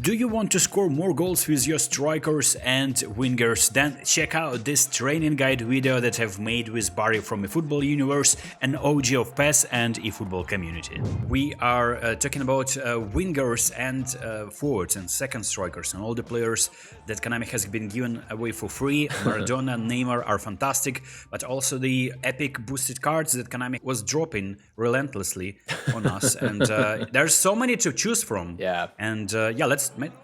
Do you want to score more goals with your strikers and wingers? Then check out this training guide video that I've made with Barry from eFootball Universe, an OG of PES and eFootball community. We are talking about wingers and forwards and second strikers and all the players that Konami has been given away for free. Maradona and Neymar are fantastic, but also the epic boosted cards that Konami was dropping relentlessly on us. And there's so many to choose from. Yeah. And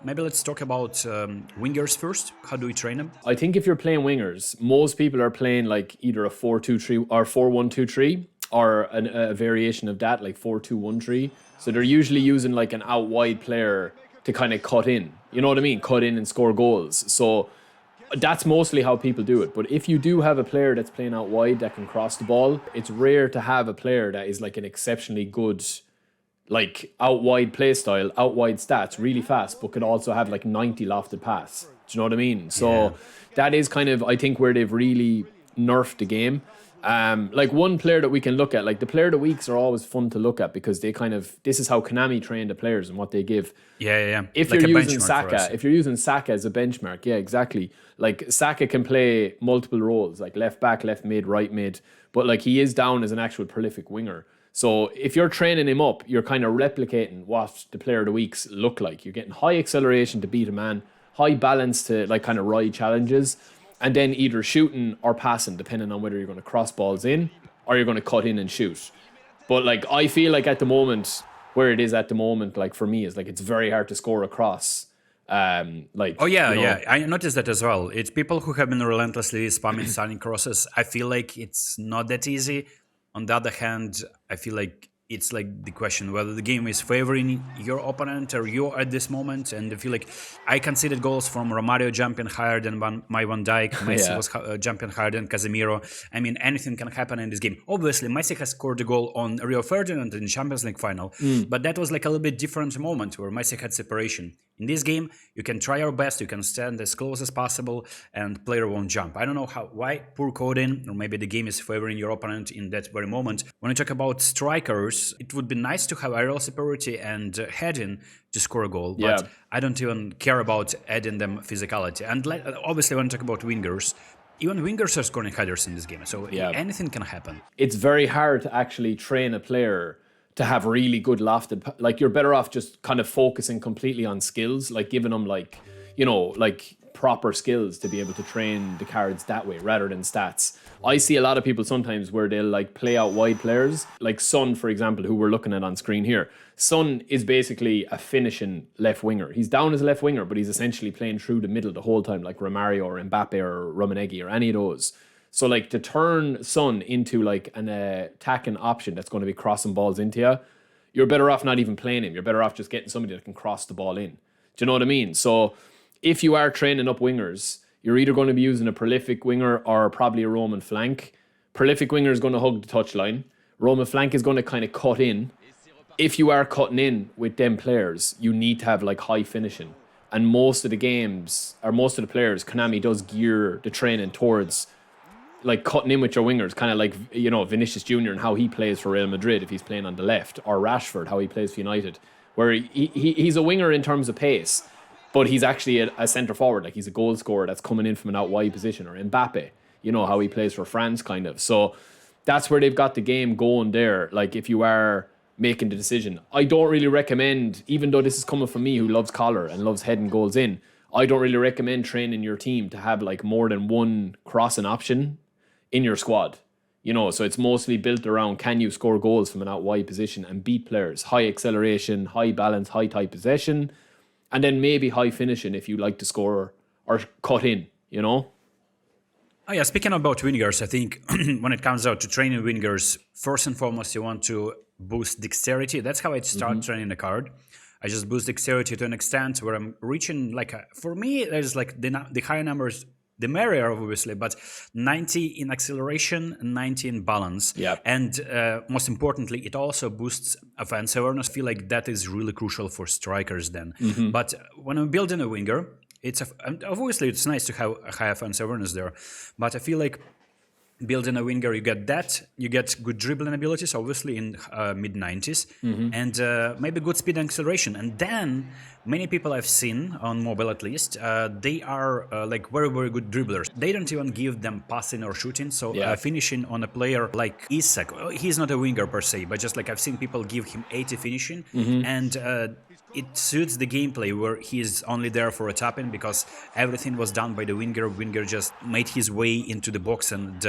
maybe let's talk about wingers first. How do we train them? I think if you're playing wingers, most people are playing like either a 4-2-3 or 4-1-2-3 or a variation of that, like 4-2-1-3. So they're usually using like an out wide player to kind of cut in. You know what I mean? Cut in and score goals. So that's mostly how people do it. But if you do have a player that's playing out wide that can cross the ball, it's rare to have a player that is like an exceptionally good, like out wide play style, out wide stats, really fast, but could also have like 90 lofted pass. Do you know what I mean? So that is kind of, I think, where they've really nerfed the game. Like one player that we can look at, like the player of the weeks are always fun to look at because they kind of, this is how Konami train the players and what they give. If like you're using Saka as a benchmark, yeah, exactly. Like Saka can play multiple roles, like left back, left mid, right mid, but like he is down as an actual prolific winger. So if you're training him up, you're kind of replicating what the player of the weeks look like. You're getting high acceleration to beat a man, high balance to like kind of ride challenges, and then either shooting or passing, depending on whether you're going to cross balls in or you're going to cut in and shoot. But like I feel like at the moment, where it is at the moment, like for me, is like it's very hard to score across. I noticed that as well. It's people who have been relentlessly spamming signing crosses. I feel like it's not that easy. On the other hand, I feel like it's like the question whether the game is favoring your opponent or you at this moment. And I feel like I conceded goals from Romario jumping higher than my Van Dijk. Messi was jumping higher than Casemiro. I mean, anything can happen in this game. Obviously, Messi has scored a goal on Rio Ferdinand in the Champions League final. But that was like a little bit different moment where Messi had separation. In this game, you can try your best, you can stand as close as possible, and player won't jump. I don't know why poor coding, or maybe the game is favoring your opponent in that very moment. When you talk about strikers, it would be nice to have aerial superiority and heading to score a goal, but I don't even care about adding them physicality. And obviously, when you talk about wingers, even wingers are scoring headers in this game, so anything can happen. It's very hard to actually train a player to have really good lofted, like you're better off just kind of focusing completely on skills, like giving them like, you know, like proper skills to be able to train the cards that way rather than stats. I see a lot of people sometimes where they'll like play out wide players, like Son, for example, who we're looking at on screen here. Son is basically a finishing left winger. He's down as a left winger, but he's essentially playing through the middle the whole time, like Romario or Mbappe or Romaneggi or any of those. So like to turn Son into like an attacking option that's going to be crossing balls into you, you're better off not even playing him. You're better off just getting somebody that can cross the ball in. Do you know what I mean? So if you are training up wingers, you're either going to be using a prolific winger or probably a Roman flank. Prolific winger is going to hug the touchline. Roman flank is going to kind of cut in. If you are cutting in with them players, you need to have like high finishing. And most of the games, or most of the players, Konami does gear the training towards like cutting in with your wingers, kind of like, you know, Vinicius Jr. and how he plays for Real Madrid if he's playing on the left, or Rashford, how he plays for United, where he's a winger in terms of pace, but he's actually a centre forward, like he's a goal scorer that's coming in from an out wide position, or Mbappe, you know, how he plays for France kind of. So that's where they've got the game going there. Like if you are making the decision, I don't really recommend, even though this is coming from me who loves collar and loves heading goals in, I don't really recommend training your team to have like more than one crossing option in your squad, you know. So it's mostly built around, can you score goals from an out wide position and beat players, high acceleration, high balance, high tight possession, and then maybe high finishing if you like to score or cut in, you know. Oh yeah, speaking about wingers, I think when it comes out to training wingers, first and foremost you want to boost dexterity. That's how I start training the card. I just boost dexterity to an extent where I'm reaching like for me there's like the higher numbers the merrier, obviously, but 90 in acceleration, 90 in balance. And most importantly, it also boosts offense awareness. I feel like that is really crucial for strikers then. But when I'm building a winger, obviously it's nice to have a high offense awareness there, but I feel like building a winger, you get that, you get good dribbling abilities, obviously in mid-90s, and maybe good speed and acceleration. And then many people I've seen on mobile at least, they are like very, very good dribblers. They don't even give them passing or shooting. So finishing on a player like Isak, he's not a winger per se, but just like I've seen people give him 80 finishing, and it suits the gameplay where he's only there for a tap-in because everything was done by the winger. Winger just made his way into the box and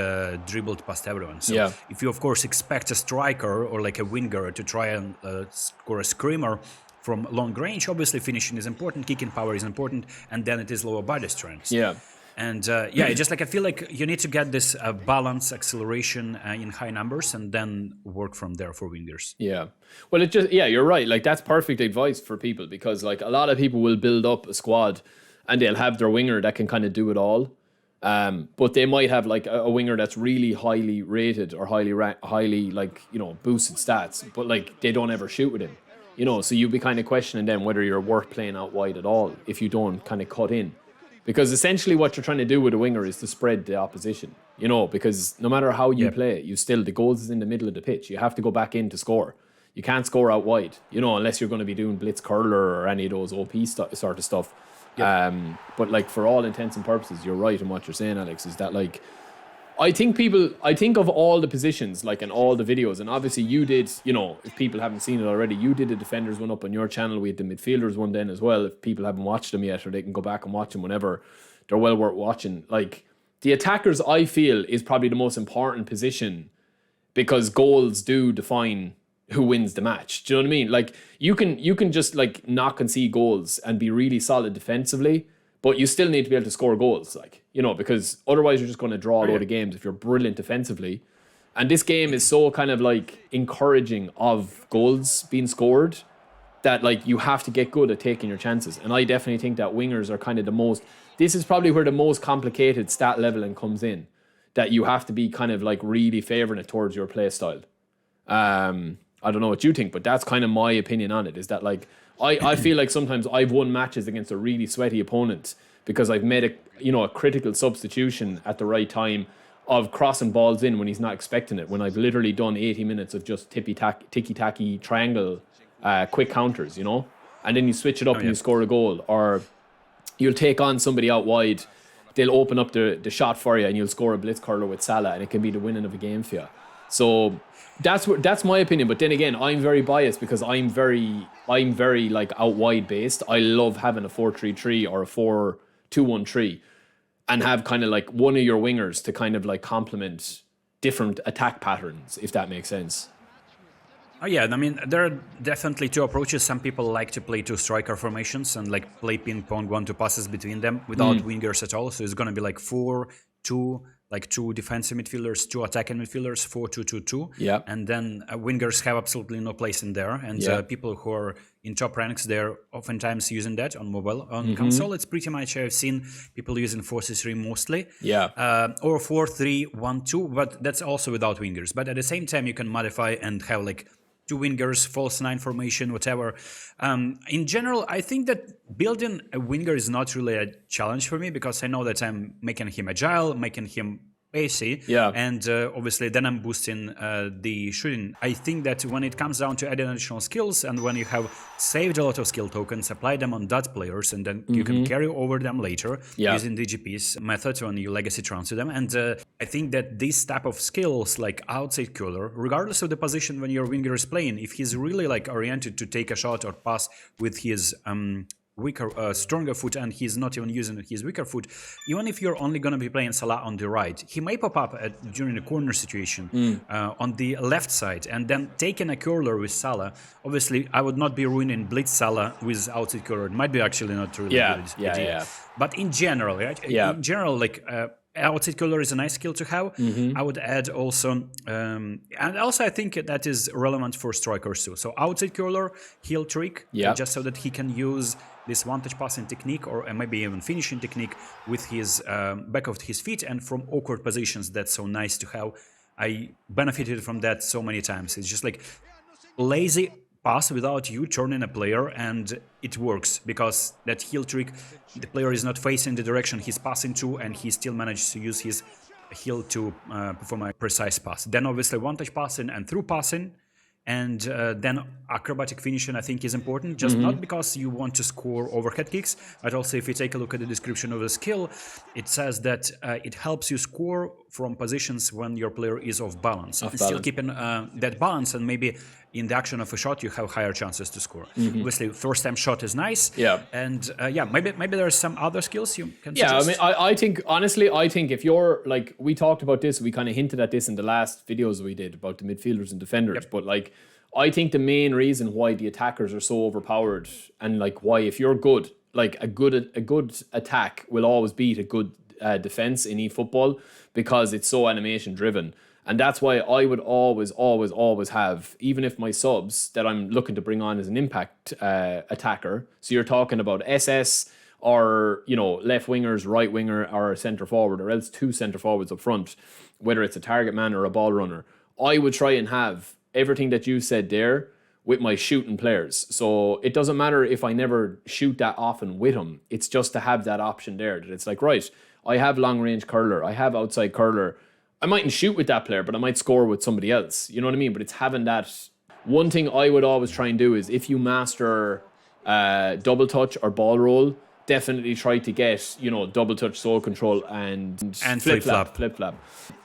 dribbled past everyone. So if you, of course, expect a striker or like a winger to try and score a screamer from long range, obviously finishing is important, kicking power is important, and then it is lower body strength. And just like I feel like you need to get this balance, acceleration in high numbers, and then work from there for wingers. Well, you're right. Like that's perfect advice for people because like a lot of people will build up a squad and they'll have their winger that can kind of do it all. But they might have like a winger that's really highly rated or highly like, you know, boosted stats, but like they don't ever shoot with him, you know, so you'll be kind of questioning them whether you're worth playing out wide at all if you don't kind of cut in. Because essentially what you're trying to do with a winger is to spread the opposition, you know, because no matter how you play, the goals is in the middle of the pitch. You have to go back in to score. You can't score out wide, you know, unless you're going to be doing blitz curler or any of those OP sort of stuff. But like for all intents and purposes, you're right in what you're saying, Alex, is that like, I think of all the positions, like in all the videos, and obviously you did, you know, if people haven't seen it already, you did the defenders one up on your channel. We had the midfielders one then as well. If people haven't watched them yet, or they can go back and watch them whenever, they're well worth watching. Like the attackers, I feel, is probably the most important position because goals do define who wins the match. Do you know what I mean? Like you can just like not concede goals and be really solid defensively, but you still need to be able to score goals, like, you know, because otherwise you're just going to draw a load of games if you're brilliant defensively. And this game is so kind of like encouraging of goals being scored that like you have to get good at taking your chances. And I definitely think that wingers are kind of this is probably where the most complicated stat leveling comes in, that you have to be kind of like really favouring it towards your play style. I don't know what you think, but that's kind of my opinion on it, is that like, I feel like sometimes I've won matches against a really sweaty opponent because I've made a critical substitution at the right time of crossing balls in when he's not expecting it, when I've literally done 80 minutes of just ticky-tacky triangle quick counters, you know? And then you switch it up and you score a goal, or you'll take on somebody out wide, they'll open up the shot for you and you'll score a blitz curler with Salah and it can be the winning of a game for you. So that's my opinion, but then again, I'm very biased because I'm very like out wide based. I love having a 4-3-3 or a 4-2-1-3 and have kind of like one of your wingers to kind of like complement different attack patterns, if that makes sense. Oh yeah, I mean, there are definitely two approaches. Some people like to play two striker formations and like play ping pong 1-2 passes between them without wingers at all. So it's going to be like 4-2, like two defensive midfielders, two attacking midfielders, 4-2-2-2. Yeah. And then wingers have absolutely no place in there. And people who are in top ranks, they're oftentimes using that on mobile. On console, it's pretty much, I've seen people using 4-3 mostly. Or 4-3-1-2, but that's also without wingers. But at the same time, you can modify and have like two wingers, false nine formation, whatever. In general, I think that building a winger is not really a challenge for me because I know that I'm making him agile, making him pacey, and obviously then I'm boosting the shooting. I think that when it comes down to adding additional skills and when you have saved a lot of skill tokens, apply them on dot players and then you can carry over them later using DGP's method when you legacy transfer them. And I think that this type of skills like outside curler, regardless of the position when your winger is playing, if he's really like oriented to take a shot or pass with his stronger foot and he's not even using his weaker foot, even if you're only going to be playing Salah on the right, he may pop up during the corner situation on the left side and then taking a curler with Salah. Obviously, I would not be ruining blitz Salah with outside curler. It might be actually not really good idea. But in general, right? In general, like outside curler is a nice skill to have. I would add also, and also I think that is relevant for strikers too. So outside curler, heel trick, just so that he can use this one-touch passing technique or maybe even finishing technique with his back of his feet and from awkward positions. That's so nice to have. I benefited from that so many times. It's just like lazy pass without you turning a player and it works because that heel trick, the player is not facing the direction he's passing to and he still manages to use his heel to perform a precise pass. Then obviously one-touch passing and through passing, And then acrobatic finishing, I think, is important, just not because you want to score overhead kicks, but also if you take a look at the description of the skill, it says that it helps you score from positions when your player is off balance. And still keeping that balance, and maybe in the action of a shot, you have higher chances to score. Obviously, first time shot is nice. Yeah. And maybe there are some other skills you can Yeah, suggest. I mean, I think, honestly, if you're, like, we talked about this, we kind of hinted at this in the last videos we did about the midfielders and defenders, but, like, I think the main reason why the attackers are so overpowered, and, like, why if you're good, like, a good attack will always beat a good defense in eFootball, because it's so animation driven. And that's why I would always have, even if my subs that I'm looking to bring on as an impact attacker, so you're talking about SS, or, you know, left wingers, right winger, or a centre forward, or else two centre forwards up front, whether it's a target man or a ball runner, I would try and have everything that you said there with my shooting players. So it doesn't matter if I never shoot that often with them. It's just to have that option there, that it's like, right, I have long range curler, I have outside curler. I mightn't shoot with that player, but I might score with somebody else. You know what I mean? But it's having that. One thing I would always try and do is, if you master double touch or ball roll, definitely try to get, you know, double touch, soul control, and flip flap.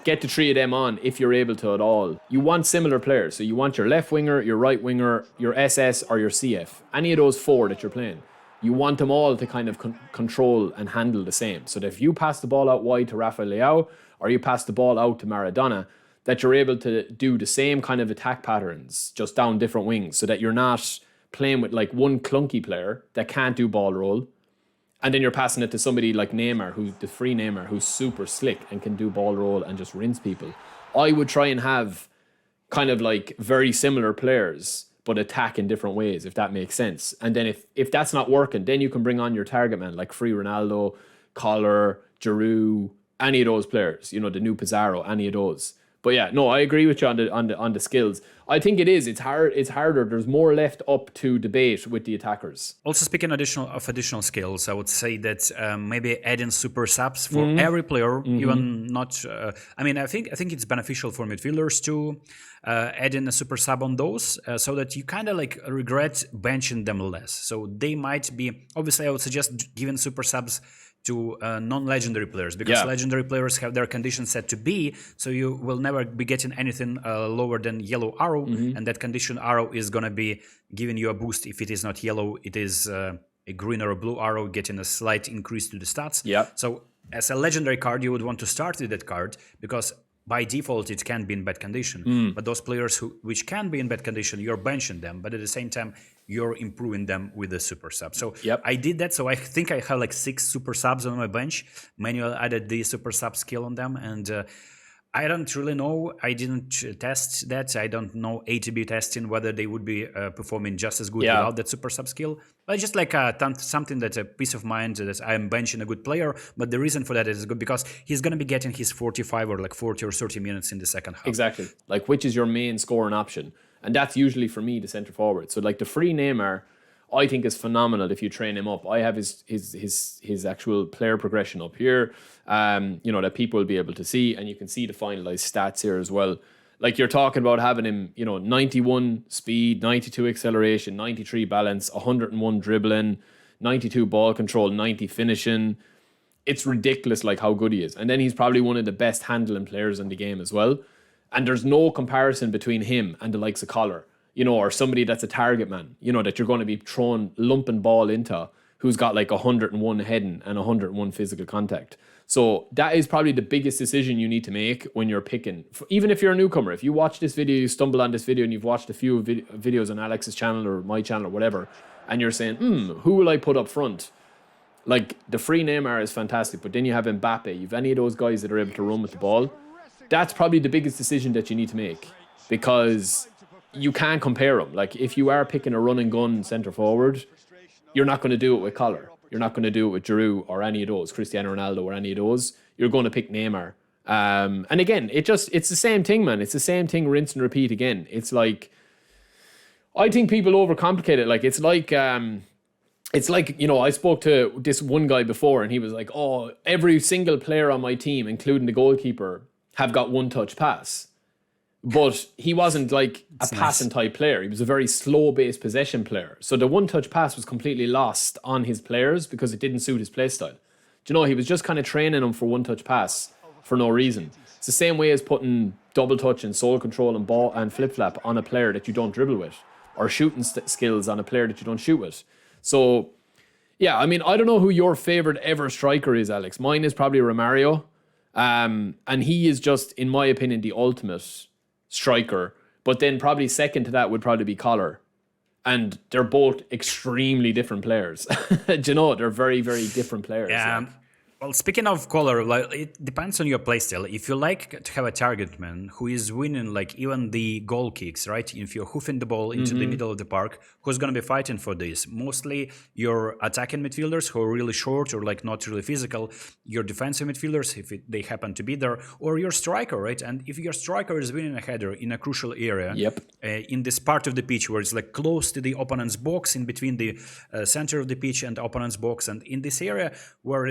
Get the three of them on if you're able to at all. You want similar players. So you want your left winger, your right winger, your SS, or your CF. Any of those four that you're playing. You want them all to kind of control and handle the same. So that if you pass the ball out wide to Rafael Leao, or you pass the ball out to Maradona, that you're able to do the same kind of attack patterns, just down different wings, so that you're not playing with, like, one clunky player that can't do ball roll, and then you're passing it to somebody like Neymar, who's the free Neymar, who's super slick and can do ball roll and just rinse people. I would try and have kind of like very similar players, but attack in different ways, if that makes sense. And then if that's not working, then you can bring on your target man, like free Ronaldo, Collar, Giroud, any of those players, you know, the new Pizarro, any of those. But yeah, no, I agree with you on the skills. I think it is. It's hard. It's harder. There's more left up to debate with the attackers. Also, speaking additional skills, I would say that maybe adding super subs for every player, even not. I mean, I think it's beneficial for midfielders to add in a super sub on those, so that you kind of like regret benching them less. So they might be. Obviously, I would suggest giving super subs to non-legendary players, because legendary players have their conditions set to B, so you will never be getting anything lower than yellow arrow, and that condition arrow is going to be giving you a boost. If it is not yellow, it is a green or a blue arrow, getting a slight increase to the stats. So as a legendary card, you would want to start with that card, because by default it can be in bad condition. But those players which can be in bad condition, you're benching them, but at the same time you're improving them with the super sub. So I did that. So I think I have like 6 super subs on my bench. Manuel added the super sub skill on them, and I don't really know. I didn't test that. I don't know A/B testing whether they would be performing just as good without that super sub skill. But just like something that's a peace of mind that I am benching a good player. But the reason for that is good because he's going to be getting his 45 or like 40 or 30 minutes in the second half. Exactly. Like, which is your main scoring option? And that's usually for me the centre forward. So like the free Neymar, I think is phenomenal if you train him up. I have his actual player progression up here, you know, that people will be able to see, and you can see the finalized stats here as well. Like, you're talking about having him, you know, 91 speed, 92 acceleration, 93 balance, 101 dribbling, 92 ball control, 90 finishing. It's ridiculous, like, how good he is. And then he's probably one of the best handling players in the game as well. And there's no comparison between him and the likes of Collar, you know, or somebody that's a target man, you know, that you're going to be throwing lumping ball into, who's got like 101 heading and 101 physical contact. So that is probably the biggest decision you need to make when you're picking. Even if you're a newcomer, if you watch this video, you stumble on this video and you've watched a few videos on Alex's channel or my channel or whatever, and you're saying, who will I put up front? Like, the free Neymar is fantastic, but then you have Mbappe, you've any of those guys that are able to run with the ball. That's probably the biggest decision that you need to make, because you can't compare them. Like, if you are picking a run and gun centre forward, you're not going to do it with Collar. You're not going to do it with Giroud or any of those, Cristiano Ronaldo or any of those. You're going to pick Neymar. And again, it's the same thing, man. It's the same thing, rinse and repeat again. It's like, I think people overcomplicate it. Like, it's like, you know, I spoke to this one guy before and he was like, oh, every single player on my team, including the goalkeeper, have got one touch pass. but he wasn't like a passing type player. He was a very slow based possession player. So the one touch pass was completely lost on his players because it didn't suit his play style. Do you know, he was just kind of training them for one touch pass for no reason. It's the same way as putting double touch and soul control and ball and flip flap on a player that you don't dribble with, or shooting skills on a player that you don't shoot with. So yeah, I mean, I don't know who your favorite ever striker is, Alex. Mine is probably Romario. And he is just, in my opinion, the ultimate striker. But then probably second to that would probably be Collar. And they're both extremely different players. Do you know? They're very, very different players. Yeah. Like. Well, speaking of color, like, it depends on your playstyle. If you like to have a target man who is winning like even the goal kicks, right? If you're hoofing the ball into the middle of the park, who's going to be fighting for this? Mostly your attacking midfielders who are really short or like not really physical, your defensive midfielders if they happen to be there, or your striker, right? And if your striker is winning a header in a crucial area, in this part of the pitch where it's like close to the opponent's box, in between the center of the pitch and the opponent's box, and in this area where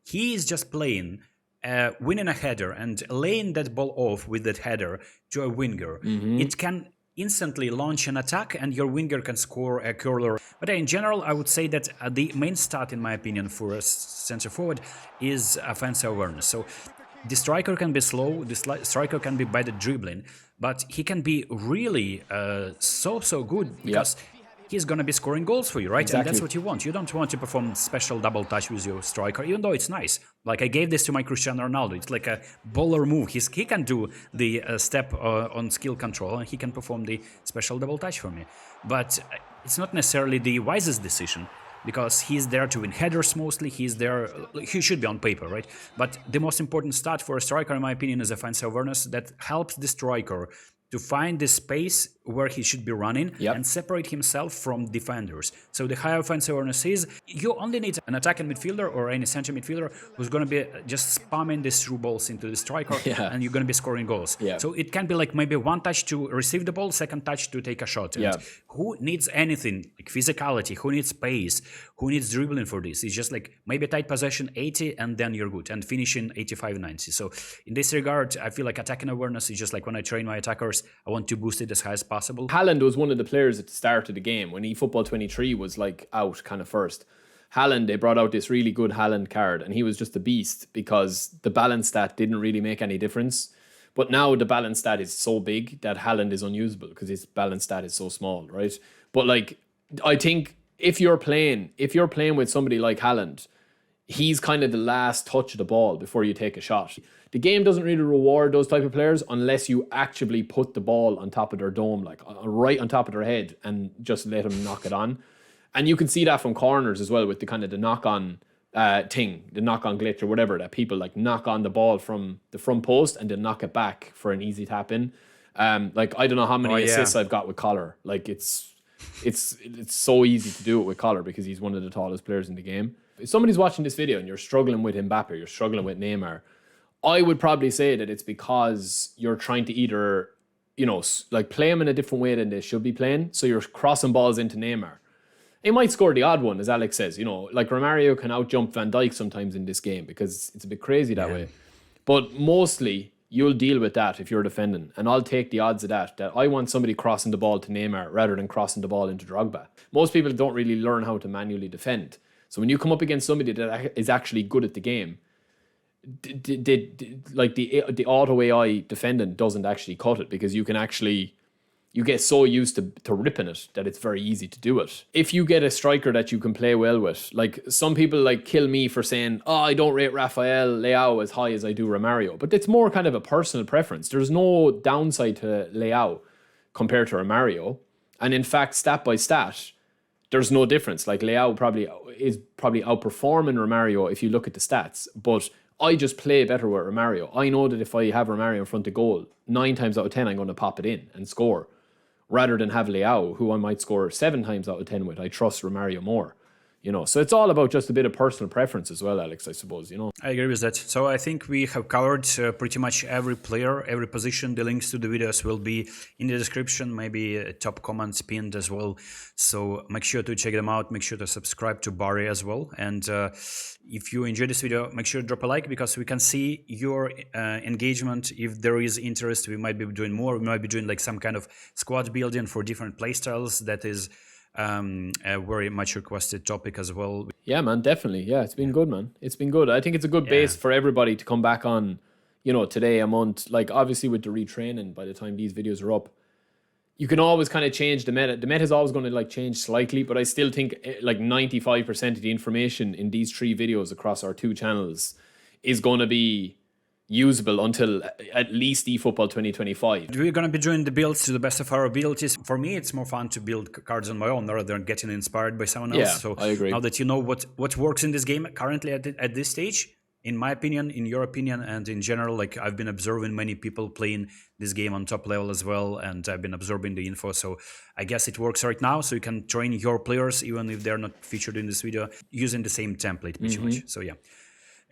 he is just playing, winning a header and laying that ball off with that header to a winger. It can instantly launch an attack and your winger can score a curler. But in general, I would say that the main stat, in my opinion, for a center forward is offensive awareness. So the striker can be slow, the striker can be bad at dribbling, but he can be really so good because he's going to be scoring goals for you, right? Exactly. And that's what you want. You don't want to perform special double touch with your striker, even though it's nice. Like I gave this to my Cristiano Ronaldo. It's like a baller move. He can do the step on skill control, and he can perform the special double touch for me. But it's not necessarily the wisest decision, because he's there to win headers mostly. He's there, he should be on paper, right? But the most important stat for a striker, in my opinion, is offensive awareness that helps the striker to find the space where he should be running and separate himself from defenders. So the higher offensive awareness is, you only need an attacking midfielder or any center midfielder who's going to be just spamming these through balls into the striker, and you're going to be scoring goals. So it can be like maybe one touch to receive the ball, second touch to take a shot. And who needs anything like physicality? Who needs pace? Who needs dribbling for this? It's just like maybe tight possession 80 and then you're good, and finishing 85, 90. So in this regard, I feel like attacking awareness is just like when I train my attackers, I want to boost it as high as possible. Haaland was one of the players at the start of the game when eFootball 23 was like out kind of first. Haaland, they brought out this really good Haaland card, and he was just a beast because the balance stat didn't really make any difference. But now the balance stat is so big that Haaland is unusable because his balance stat is so small, right? But like, I think if you're playing with somebody like Haaland, he's kind of the last touch of the ball before you take a shot. The game doesn't really reward those type of players unless you actually put the ball on top of their dome, like right on top of their head, and just let them knock it on. And you can see that from corners as well with the kind of the knock-on thing, the knock-on glitch or whatever, that people like knock on the ball from the front post and then knock it back for an easy tap in. Like I don't know how many assists I've got with Collar. Like it's so easy to do it with Collar because he's one of the tallest players in the game. If somebody's watching this video and you're struggling with Mbappe, you're struggling with Neymar, I would probably say that it's because you're trying to either, you know, like play them in a different way than they should be playing. So you're crossing balls into Neymar. He might score the odd one, as Alex says. You know, like Romario can outjump Van Dijk sometimes in this game because it's a bit crazy that way. But mostly, you'll deal with that if you're defending. And I'll take the odds of that I want somebody crossing the ball to Neymar rather than crossing the ball into Drogba. Most people don't really learn how to manually defend. So when you come up against somebody that is actually good at the game, the auto AI defendant doesn't actually cut it because you get so used to ripping it that it's very easy to do it. If you get a striker that you can play well with, like some people like kill me for saying, I don't rate Rafael Leao as high as I do Romario, but it's more kind of a personal preference. There's no downside to Leao compared to Romario. And in fact, stat by stat, there's no difference. Like Leao is probably outperforming Romario if you look at the stats, but I just play better with Romario. I know that if I have Romario in front of goal, 9 times out of 10, I'm going to pop it in and score. Rather than have Leao, who I might score 7 times out of 10 with. I trust Romario more. you know. So it's all about just a bit of personal preference as well, Alex, I suppose, you know. I agree with that. So I think we have covered pretty much every player, every position. The links to the videos will be in the description, maybe top comments pinned as well. So make sure to check them out. Make sure to subscribe to Barry as well. And if you enjoyed this video, make sure to drop a like, because we can see your engagement. If there is interest, we might be doing more. We might be doing like some kind of squad building for different playstyles. That is a very much requested topic as well. Yeah, man, definitely. Yeah, it's been good, man. It's been good. I think it's a good base for everybody to come back on, you know, today, a month. Like, obviously with the retraining, by the time these videos are up, you can always kind of change the meta. The meta is always going to like change slightly, but I still think like 95% of the information in these 3 videos across our 2 channels is going to be usable until at least eFootball 2025. We're going to be doing the builds to the best of our abilities. For me, it's more fun to build cards on my own rather than getting inspired by someone else. Yeah, so I agree. Now that you know what works in this game currently at this stage, in my opinion, in your opinion, and in general, like I've been observing many people playing this game on top level as well, and I've been absorbing the info. So I guess it works right now. So you can train your players, even if they're not featured in this video, using the same template pretty much. So yeah.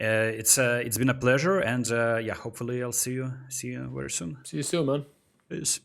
It's been a pleasure, and yeah, hopefully I'll see you very soon. See you soon, man. Peace.